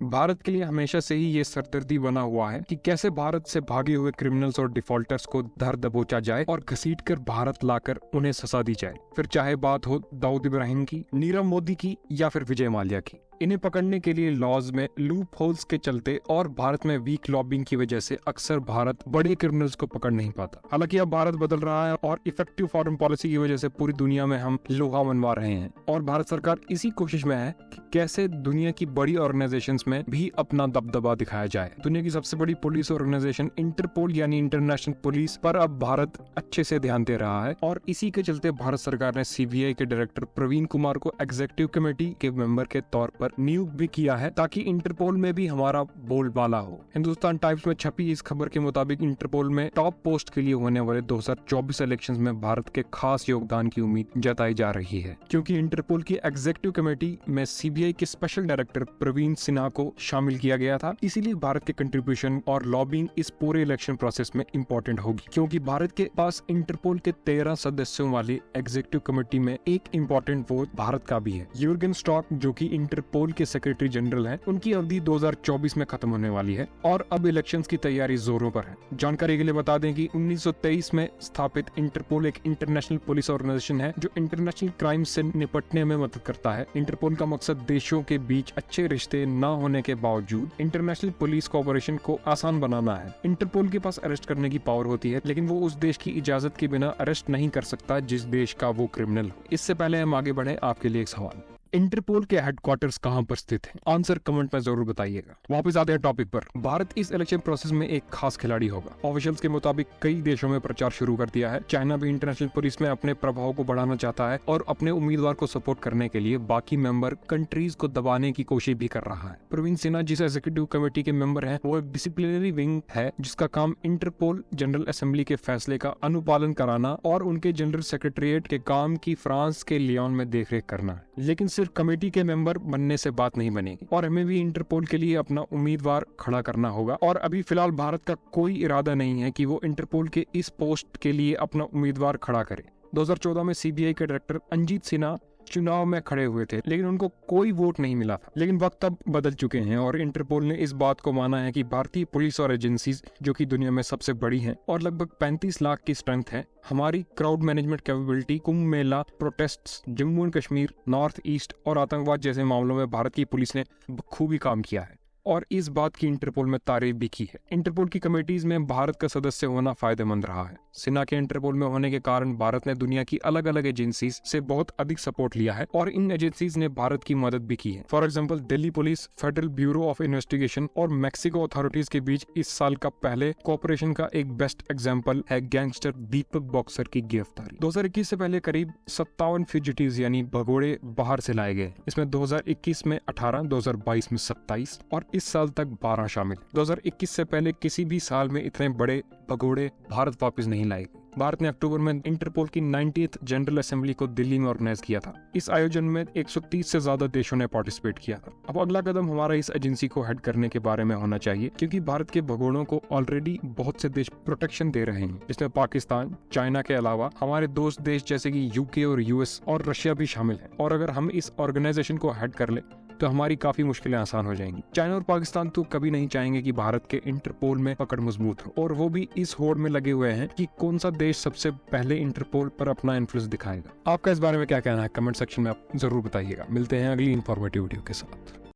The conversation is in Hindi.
भारत के लिए हमेशा से ही ये सरदर्दी बना हुआ है कि कैसे भारत से भागे हुए क्रिमिनल्स और डिफॉल्टर्स को धर दबोचा जाए और घसीटकर भारत लाकर उन्हें सजा दी जाए, फिर चाहे बात हो दाऊद इब्राहिम की, नीरव मोदी की या फिर विजय माल्या की। इन्हें पकड़ने के लिए लॉज में लूप होल्स के चलते और भारत में वीक लॉबिंग की वजह से अक्सर भारत बड़े क्रिमिनल्स को पकड़ नहीं पाता। हालांकि अब भारत बदल रहा है और इफेक्टिव फॉरेन पॉलिसी की वजह से पूरी दुनिया में हम लोहा मनवा रहे हैं और भारत सरकार इसी कोशिश में है कि कैसे दुनिया की बड़ी ऑर्गेनाइजेशंस में भी अपना दबदबा दिखाया जाए। दुनिया की सबसे बड़ी पुलिस ऑर्गेनाइजेशन इंटरपोल यानी इंटरनेशनल पुलिस पर अब भारत अच्छे से ध्यान दे रहा है और इसी के चलते भारत सरकार ने सीबीआई के डायरेक्टर प्रवीण कुमार को एग्जीक्यूटिव कमेटी के मेंबर के तौर पर नियुक्त भी किया है ताकि इंटरपोल में भी हमारा बोलबाला हो। हिंदुस्तान टाइम्स में छपी इस खबर के मुताबिक इंटरपोल में टॉप पोस्ट के लिए होने वाले 2024 इलेक्शंस में भारत के खास योगदान की उम्मीद जताई जा रही है, क्योंकि इंटरपोल की एग्जीक्यूटिव कमेटी में सीबीआई के स्पेशल डायरेक्टर प्रवीण सिन्हा को शामिल किया गया था। इसीलिए भारत के कंट्रीब्यूशन और लॉबिंग इस पूरे इलेक्शन प्रोसेस में इम्पोर्टेंट होगी, क्योंकि भारत के पास इंटरपोल के 13 सदस्यों वाली एग्जीक्यूटिव कमेटी में एक इम्पोर्टेंट वोट भारत का भी है। यूर्गन स्टॉक, जो कि इंटरपोल के सेक्रेटरी जनरल हैं, उनकी अवधि 2024 में खत्म होने वाली है और अब इलेक्शंस की तैयारी जोरों पर है। जानकारी के लिए बता दें कि 1923 में स्थापित इंटरपोल एक इंटरनेशनल पुलिस ऑर्गेनाइजेशन है जो इंटरनेशनल क्राइम से निपटने में मदद करता है। इंटरपोल का मकसद देशों के बीच अच्छे रिश्ते न होने के बावजूद इंटरनेशनल पुलिस कोऑपरेशन को आसान बनाना है। इंटरपोल के पास अरेस्ट करने की पावर होती है, लेकिन वो उस देश की इजाजत के बिना अरेस्ट नहीं कर सकता जिस देश का वो क्रिमिनल हो। इससे पहले हम आगे बढ़े, आपके लिए एक सवाल। इंटरपोल के हेडक्वार्टर्स कहां पर स्थित हैं? आंसर कमेंट में जरूर बताइएगा। वापस आते हैं टॉपिक पर। भारत इस इलेक्शन प्रोसेस में एक खास खिलाड़ी होगा। ऑफिशियल्स के मुताबिक कई देशों में प्रचार शुरू कर दिया है। चाइना भी इंटरनेशनल पुलिस में अपने प्रभाव को बढ़ाना चाहता है और अपने उम्मीदवार को सपोर्ट करने के लिए बाकी मेंबर कंट्रीज को दबाने की कोशिश भी कर रहा है। प्रवीण सिन्हा जिस एग्जीक्यूटिव कमेटी के मेंबर है, वो एक डिसिप्लिनरी विंग है जिसका काम इंटरपोल जनरल असेंबली के फैसले का अनुपालन कराना और उनके जनरल सेक्रेटरिएट के काम की फ्रांस के लियोन में देखरेख करना है। लेकिन सिर्फ कमेटी के मेंबर बनने से बात नहीं बनेगी और हमें भी इंटरपोल के लिए अपना उम्मीदवार खड़ा करना होगा। और अभी फिलहाल भारत का कोई इरादा नहीं है कि वो इंटरपोल के इस पोस्ट के लिए अपना उम्मीदवार खड़ा करे। 2014 में सीबीआई के डायरेक्टर अजीत सिन्हा चुनाव में खड़े हुए थे, लेकिन उनको कोई वोट नहीं मिला था। लेकिन वक्त अब बदल चुके हैं और इंटरपोल ने इस बात को माना है कि भारतीय पुलिस और एजेंसीज, जो कि दुनिया में सबसे बड़ी हैं और लगभग 35 लाख की स्ट्रेंथ है, हमारी crowd management capability, Kumbh Mela, protests, Jammu and Kashmir, north east और आतंकवाद जैसे मामलों में भारत की पुलिस ने बखूबी काम किया है और इस बात की इंटरपोल में तारीफ भी की है। इंटरपोल की कमेटीज में भारत का सदस्य होना फायदेमंद रहा है। सिन्हा के इंटरपोल में होने के कारण भारत ने दुनिया की अलग अलग एजेंसीज से बहुत अधिक सपोर्ट लिया है और इन एजेंसीज ने भारत की मदद भी की है। For example, Delhi police, federal bureau of investigation और मैक्सिको अथॉरिटीज के बीच इस साल का पहले कोऑपरेशन का एक बेस्ट एग्जाम्पल है गैंगस्टर दीपक बॉक्सर की गिरफ्तारी। 2021 से पहले करीब 57 फ्यूजिटिव्स यानी भगोड़े बाहर से लाए गए। इसमें 2021 में 18, 2022 में 27 और इस साल तक 12 शामिल। 2021 से पहले किसी भी साल में इतने बड़े भगोड़े भारत वापस नहीं लाए गए। भारत ने अक्टूबर में इंटरपोल की 90th जनरल असेंबली को दिल्ली में ऑर्गेनाइज किया था। इस आयोजन में 130 से ज्यादा देशों ने पार्टिसिपेट किया था। अब अगला कदम हमारा इस एजेंसी को हेड करने के बारे में होना चाहिए, क्योंकि भारत के भगोड़ों को ऑलरेडी बहुत से देश प्रोटेक्शन दे रहे हैं। इसमें पाकिस्तान, चाइना के अलावा हमारे दोस्त देश जैसे कि यूके और यूएस और रशिया भी शामिल है। और अगर हम इस ऑर्गेनाइजेशन को हेड कर ले तो हमारी काफी मुश्किलें आसान हो जाएंगी। चाइना और पाकिस्तान तो कभी नहीं चाहेंगे कि भारत के इंटरपोल में पकड़ मजबूत हो, और वो भी इस होड़ में लगे हुए हैं कि कौन सा देश सबसे पहले इंटरपोल पर अपना इन्फ्लुएंस दिखाएगा। आपका इस बारे में क्या कहना है? कमेंट सेक्शन में आप जरूर बताइएगा। मिलते हैं अगली इंफॉर्मेटिव वीडियो के साथ।